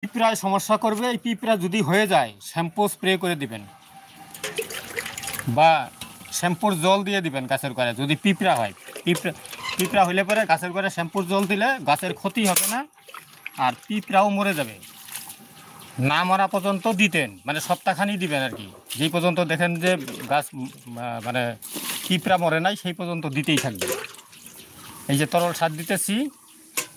পিঁপড়ায় সমস্যা করবে। এই পিঁপড়া যদি হয়ে যায় শ্যাম্পু স্প্রে করে দিবেন বা শ্যাম্পুর জল দিয়ে দিবেন গাছের গোড়ায়। যদি পিঁপড়া হয়, পিঁপড়া হইলে পরে গাছের গোড়ায় শ্যাম্পুর জল দিলে গাছের ক্ষতি হবে না, আর পিঁপড়াও মরে যাবে। না মরা পর্যন্ত দিতেন, মানে সপ্তাহখানি দিবেন আর কি। যেই পর্যন্ত দেখেন যে গাছ মানে পিঁপড়া মরে নাই, সেই পর্যন্ত দিতেই থাকবে। এই যে তরল সার দিতেছি,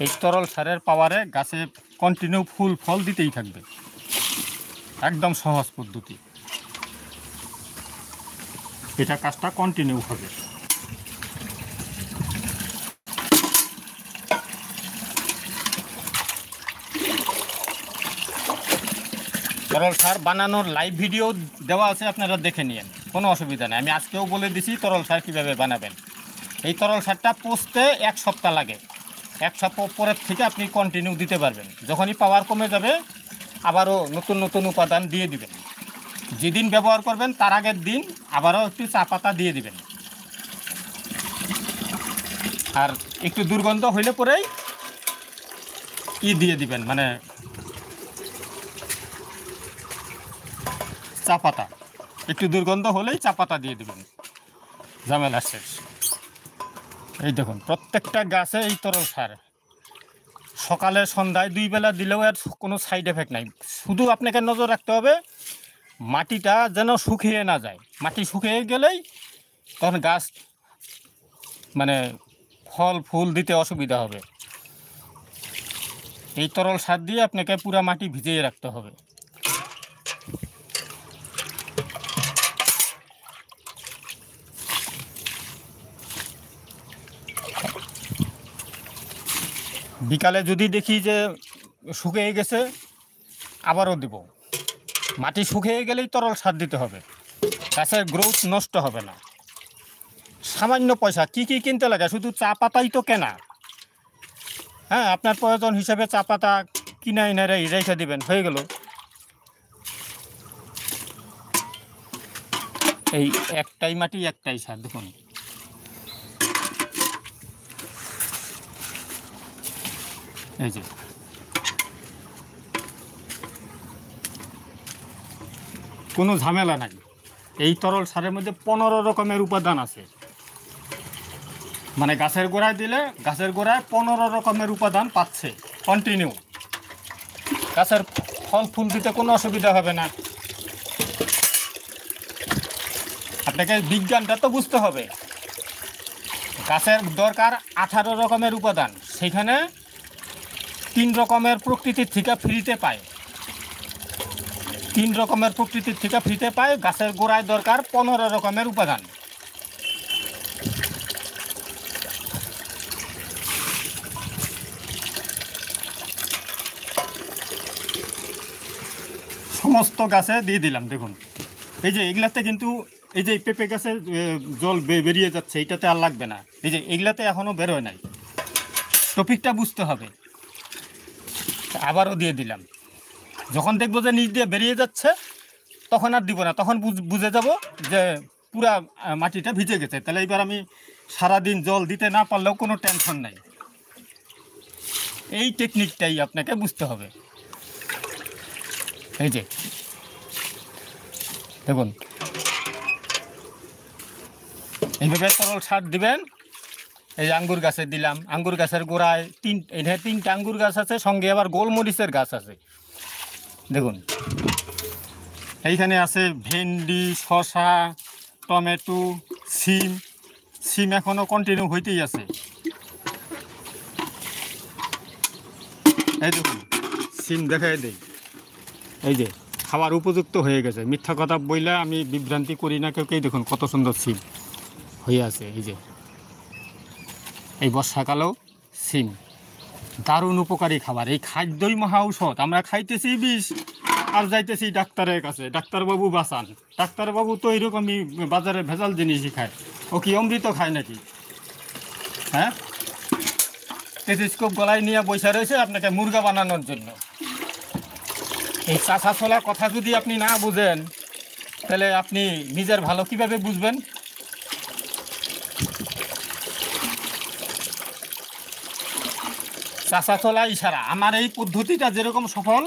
এই তরল সারের পাওয়ারে গাছে কন্টিনিউ ফুল ফল দিতেই থাকবে। একদম সহজ পদ্ধতি, এটা কাজটা কন্টিনিউ হবে। তরল সার বানানোর লাইভ ভিডিও দেওয়া আছে, আপনারা দেখে নিন, কোনো অসুবিধা নেই। আমি আজকেও বলে দিছি তরল সার কীভাবে বানাবেন। এই তরল সারটা পচতে 1 সপ্তাহ লাগে। 1 সপ্তাহ পরের থেকে আপনি কন্টিনিউ দিতে পারবেন। যখনই পাওয়ার কমে যাবে আবারও নতুন নতুন উপাদান দিয়ে দিবেন। যেদিন ব্যবহার করবেন তার আগের দিন আবারও একটু চা পাতা দিয়ে দিবেন। আর একটু দুর্গন্ধ হইলে পরেই দিয়ে দিবেন, মানে চা পাতা। একটু দুর্গন্ধ হলেই চা পাতা দিয়ে দিবেন, ঝামেলা শেষ। এই দেখুন, প্রত্যেকটা গাছে এই তরল সার সকালে সন্ধ্যায় 2 বেলা দিলেও আর কোনো সাইড এফেক্ট নাই। শুধু আপনাকে নজর রাখতে হবে মাটিটা যেন শুকিয়ে না যায়। মাটি শুকিয়ে গেলেই তখন গাছ মানে ফল ফুল দিতে অসুবিধা হবে। এই তরল সার দিয়ে আপনাকে পুরো মাটি ভিজিয়ে রাখতে হবে। বিকালে যদি দেখি যে শুকিয়ে গেছে আবারও দেব। মাটি শুকিয়ে গেলেই তরল সার দিতে হবে, গাছের গ্রোথ নষ্ট হবে না। সামান্য পয়সা, কি কি কিনতে লাগে, শুধু চা পাতাই তো কেনা। হ্যাঁ, আপনার প্রয়োজন হিসাবে চা পাতা কিনে এনে রেখে দিবেন, হয়ে গেল। এই একটাই মাটি একটাই সার, দেখুন। এই যে কোনো ঝামেলা নাই। এই তরল সারের মধ্যে 15 রকমের উপাদান আছে। মানে গাছের গোড়ায় দিলে গাছের গোড়ায় 15 রকমের উপাদান পাচ্ছে কন্টিনিউ। গাছের ফল ফুল দিতে কোনো অসুবিধা হবে না। আপনাকে বিজ্ঞানটা তো বুঝতে হবে। গাছের দরকার 18 রকমের উপাদান, সেখানে 3 রকমের প্রকৃতির থেকে ফ্রিতে পায়। 3 রকমের প্রকৃতির থেকে ফ্রিতে পায়। গাছের গোড়ায় দরকার 15 রকমের উপাদান। সমস্ত গাছে দিয়ে দিলাম। দেখুন, এই যে এগুলাতে কিন্তু এই যে পেঁপে গাছে জল বেরিয়ে যাচ্ছে, এইটাতে আর লাগবে না। এই যে এগুলাতে এখনও বেরোয় নাই, টপিকটা বুঝতে হবে। আবারও দিয়ে দিলাম। যখন দেখবো যে নিচ দিয়ে বেরিয়ে যাচ্ছে তখন আর দিব না, তখন বুঝে যাব যে পুরা মাটিটা ভিজে গেছে। তাহলে এবার আমি সারাদিন জল দিতে না পারলেও কোনো টেনশন নাই। এই টেকনিকটাই আপনাকে বুঝতে হবে। এই যে দেখুন, এইভাবে তরল সার দিবেন। এই আঙ্গুর গাছে দিলাম, আঙ্গুর গাছের গোড়ায় 3টা আঙ্গুর গাছ আছে, সঙ্গে আবার গোলমরিচের গাছ আছে। দেখুন, এইখানে আছে ভেন্ডি, শসা, টমেটো, সিম এখনও কন্টিনিউ হইতেই আছে। এই দেখুন, সিম দেখাই দেই। এই যে খাবার উপযুক্ত হয়ে গেছে। মিথ্যা কথা বইলে আমি বিভ্রান্তি করি না কেউকেই। দেখুন কত সুন্দর সিম হয়ে আছে। এই যে এই বর্ষাকালেও সিম দারুণ উপকারী খাবার। এই খাদ্যই মহা ঔষধ। আমরা খাইতেছি বিষ আর যাইতেছি ডাক্তারের কাছে, ডাক্তারবাবু বাঁচান। ডাক্তারবাবু তো এইরকমই বাজারে ভেজাল জিনিসই খায়। ও কি অমৃত খায় নাকি? হ্যাঁ, টেলিস্কোপ গলায় নিয়ে বসে রয়েছে আপনাকে মুরগা বানানোর জন্য। এই চাষা চলা কথা যদি আপনি না বুঝেন তাহলে আপনি নিজের ভালো কিভাবে বুঝবেন? চাষা চলা ইশারা। আমার এই পদ্ধতিটা যেরকম সফল,